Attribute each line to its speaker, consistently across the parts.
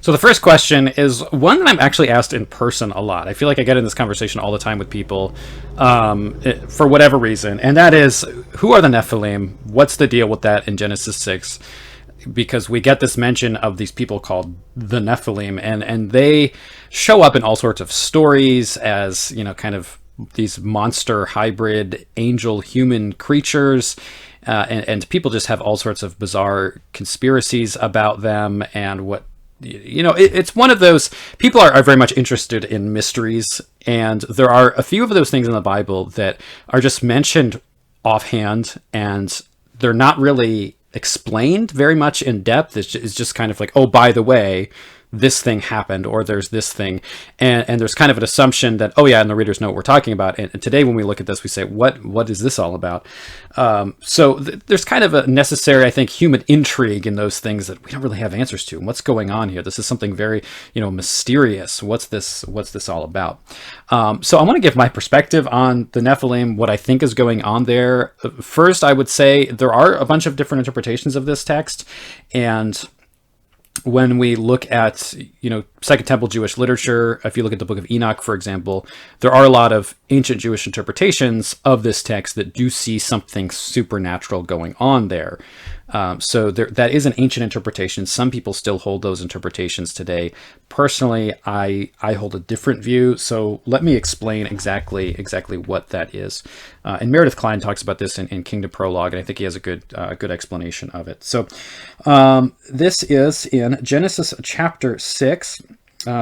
Speaker 1: So the first question is one that I'm actually asked in person a lot. I feel like I get in this conversation all the time with people for whatever reason, and that is, who are the Nephilim? What's the deal with that in Genesis 6? Because we get this mention of these people called the Nephilim, and they show up in all sorts of stories as, kind of these monster hybrid angel human creatures. And people just have all sorts of bizarre conspiracies about them, and it's one of those, people are very much interested in mysteries, and there are a few of those things in the Bible that are just mentioned offhand, and they're not really explained very much in depth. It's just kind of like, oh, by the way, this thing happened, or there's this thing, and there's kind of an assumption that, oh yeah, and the readers know what we're talking about. And today when we look at this, we say, what is this all about? So there's kind of a necessary, I think, human intrigue in those things that we don't really have answers to. What's going on here? This is something very, mysterious. What's this all about? So I want to give my perspective on the Nephilim, what I think is going on there. First, I would say there are a bunch of different interpretations of this text, and when we look at, Second Temple Jewish literature, if you look at the Book of Enoch, for example, there are a lot of ancient Jewish interpretations of this text that do see something supernatural going on there. So that is an ancient interpretation. Some people still hold those interpretations today. Personally, I hold a different view. So let me explain exactly what that is. And Meredith Klein talks about this in Kingdom Prologue, and I think he has a good explanation of it. So this is in Genesis chapter 6.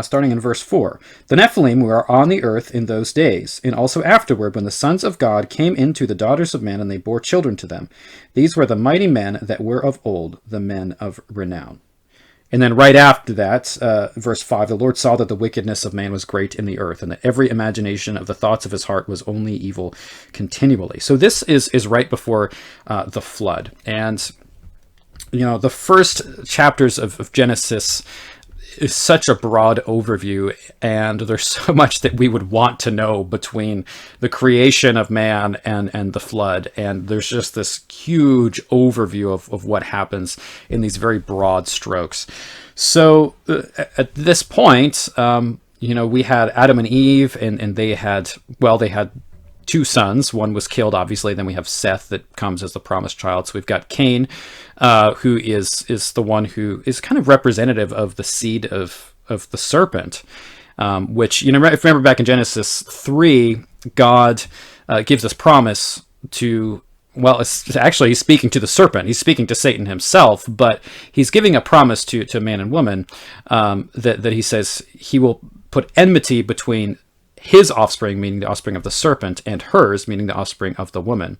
Speaker 1: Starting in verse 4. The Nephilim were on the earth in those days, and also afterward, when the sons of God came into the daughters of men, and they bore children to them. These were the mighty men that were of old, the men of renown. And then right after that, verse 5, the Lord saw that the wickedness of man was great in the earth, and that every imagination of the thoughts of his heart was only evil continually. So this is right before the flood. And, the first chapters of Genesis is such a broad overview, and there's so much that we would want to know between the creation of man and the flood, and there's just this huge overview of what happens in these very broad strokes. So at this point, we had Adam and Eve, and they had two sons. One was killed, obviously. Then we have Seth that comes as the promised child. So we've got Cain, who is the one who is kind of representative of the seed of the serpent, which, if you remember back in Genesis 3, God gives this promise to, he's speaking to the serpent. He's speaking to Satan himself, but he's giving a promise to man and woman that he says he will put enmity between his offspring, meaning the offspring of the serpent, and hers, meaning the offspring of the woman.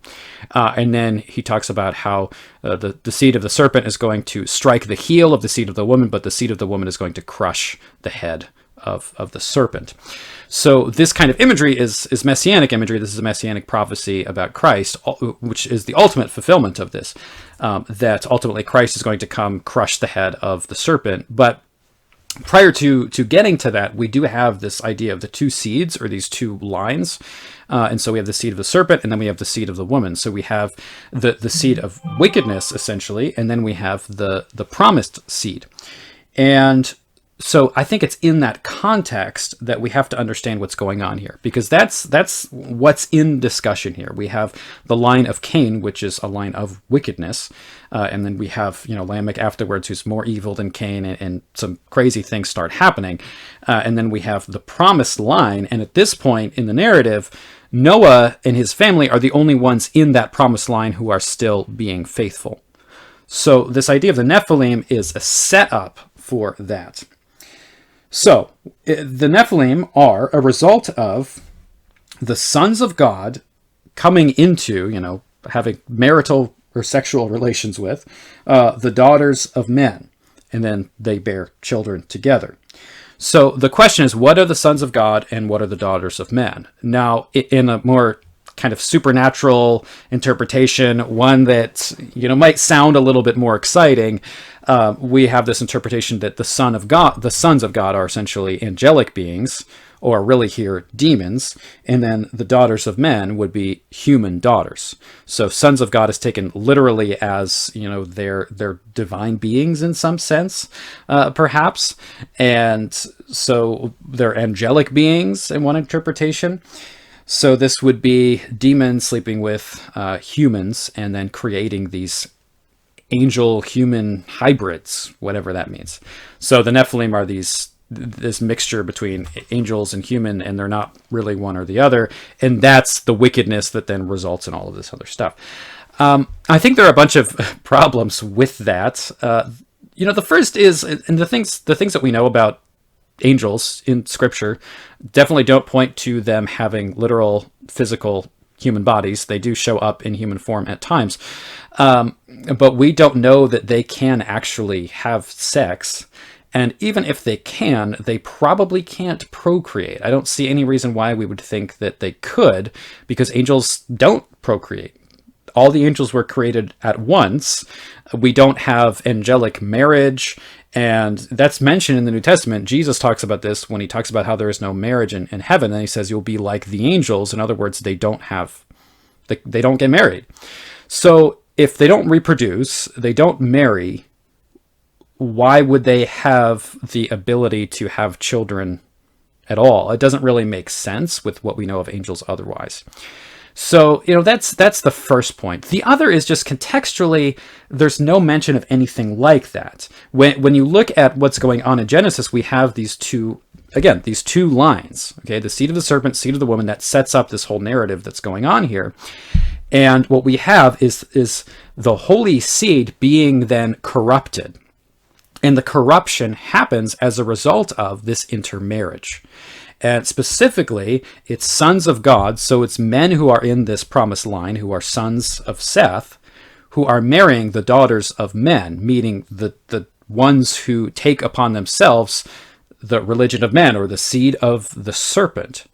Speaker 1: And then he talks about how the seed of the serpent is going to strike the heel of the seed of the woman, but the seed of the woman is going to crush the head of the serpent. So this kind of imagery is messianic imagery. This is a messianic prophecy about Christ, which is the ultimate fulfillment of this, that ultimately Christ is going to come crush the head of the serpent. But prior to getting to that, we do have this idea of the two seeds, or these two lines. And so we have the seed of the serpent, and then we have the seed of the woman. So we have the seed of wickedness, essentially, and then we have the promised seed. And so I think it's in that context that we have to understand what's going on here, because that's what's in discussion here. We have the line of Cain, which is a line of wickedness, and then we have Lamech afterwards, who's more evil than Cain, and some crazy things start happening, and then we have the promised line. And at this point in the narrative, Noah and his family are the only ones in that promised line who are still being faithful. So this idea of the Nephilim is a setup for that. So, the Nephilim are a result of the sons of God coming into, having marital or sexual relations with the daughters of men, and then they bear children together. So the question is, what are the sons of God and what are the daughters of men? Now, in a more kind of supernatural interpretation, one that might sound a little bit more exciting, we have this interpretation that the sons of God are essentially angelic beings, or really here, demons. And then the daughters of men would be human daughters. So sons of God is taken literally as, they're divine beings in some sense, perhaps. And so they're angelic beings in one interpretation. So this would be demons sleeping with humans and then creating these angel-human hybrids, whatever that means. So the Nephilim are this mixture between angels and human, and they're not really one or the other. And that's the wickedness that then results in all of this other stuff. I think there are a bunch of problems with that. The first is, and the things that we know about angels in Scripture definitely don't point to them having literal physical human bodies. They do show up in human form at times. But we don't know that they can actually have sex. And even if they can, they probably can't procreate. I don't see any reason why we would think that they could, because angels don't procreate. All the angels were created at once. We don't have angelic marriage, and that's mentioned in the New Testament. Jesus talks about this when he talks about how there is no marriage in heaven, and he says you'll be like the angels. In other words, they don't get married. So if they don't reproduce, they don't marry, why would they have the ability to have children at all? It doesn't really make sense with what we know of angels otherwise. So, that's the first point. The other is just contextually, there's no mention of anything like that. When you look at what's going on in Genesis, we have these two lines, okay? The seed of the serpent, seed of the woman, that sets up this whole narrative that's going on here. And what we have is the holy seed being then corrupted. And the corruption happens as a result of this intermarriage. And specifically, it's sons of God, so it's men who are in this promised line, who are sons of Seth, who are marrying the daughters of men, meaning the ones who take upon themselves the religion of men, or the seed of the serpent.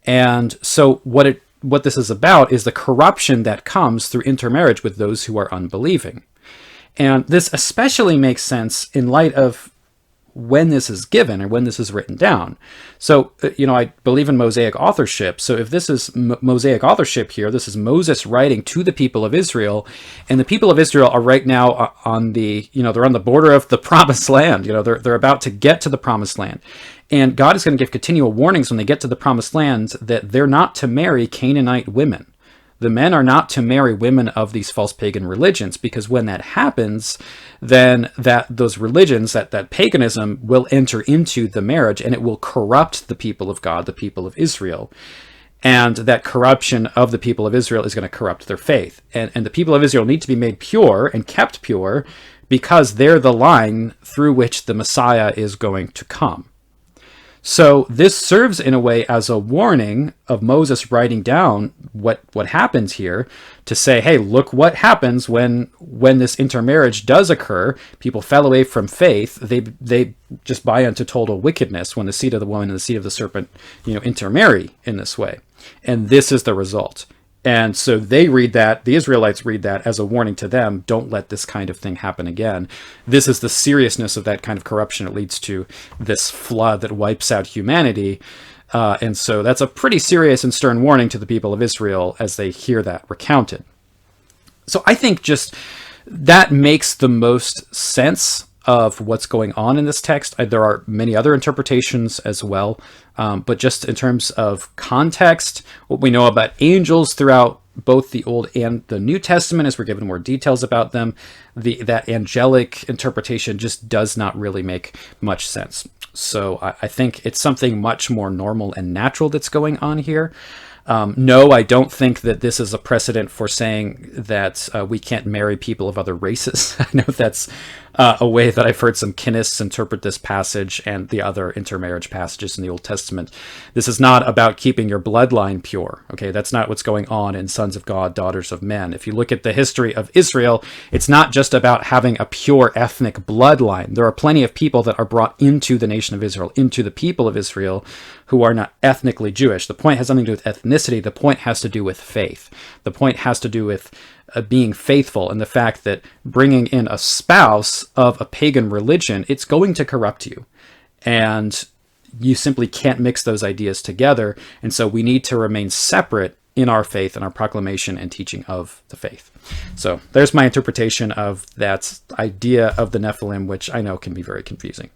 Speaker 1: And so what this is about is the corruption that comes through intermarriage with those who are unbelieving. And this especially makes sense in light of when this is given or when this is written down. So, I believe in Mosaic authorship. So if this is Mosaic authorship here, this is Moses writing to the people of Israel, and the people of Israel are right now on they're on the border of the promised land. They're about to get to the promised land. And God is going to give continual warnings when they get to the promised land that they're not to marry Canaanite women. The men are not to marry women of these false pagan religions, because when that happens, then those religions, that paganism will enter into the marriage, and it will corrupt the people of God, the people of Israel. And that corruption of the people of Israel is going to corrupt their faith. And the people of Israel need to be made pure and kept pure, because they're the line through which the Messiah is going to come. So this serves in a way as a warning of Moses writing down what happens here, to say, hey, look what happens when this intermarriage does occur. People fell away from faith. They just buy into total wickedness when the seed of the woman and the seed of the serpent, intermarry in this way. And this is the result. And so they read that, the Israelites read that as a warning to them, don't let this kind of thing happen again. This is the seriousness of that kind of corruption. It leads to this flood that wipes out humanity. And so that's a pretty serious and stern warning to the people of Israel as they hear that recounted. So I think just that makes the most sense of what's going on in this text. There are many other interpretations as well, but just in terms of context, what we know about angels throughout both the Old and the New Testament, as we're given more details about them, that angelic interpretation just does not really make much sense. So I think it's something much more normal and natural that's going on here. No, I don't think that this is a precedent for saying that we can't marry people of other races. I know that's a way that I've heard some Kinists interpret this passage and the other intermarriage passages in the Old Testament. This is not about keeping your bloodline pure. Okay, that's not what's going on in Sons of God, Daughters of Men. If you look at the history of Israel, it's not just about having a pure ethnic bloodline. There are plenty of people that are brought into the nation of Israel, into the people of Israel, who are not ethnically Jewish. The point has nothing to do with ethnicity. The point has to do with faith. The point has to do with being faithful, and the fact that bringing in a spouse of a pagan religion, it's going to corrupt you. And you simply can't mix those ideas together. And so we need to remain separate in our faith and our proclamation and teaching of the faith. So there's my interpretation of that idea of the Nephilim, which I know can be very confusing.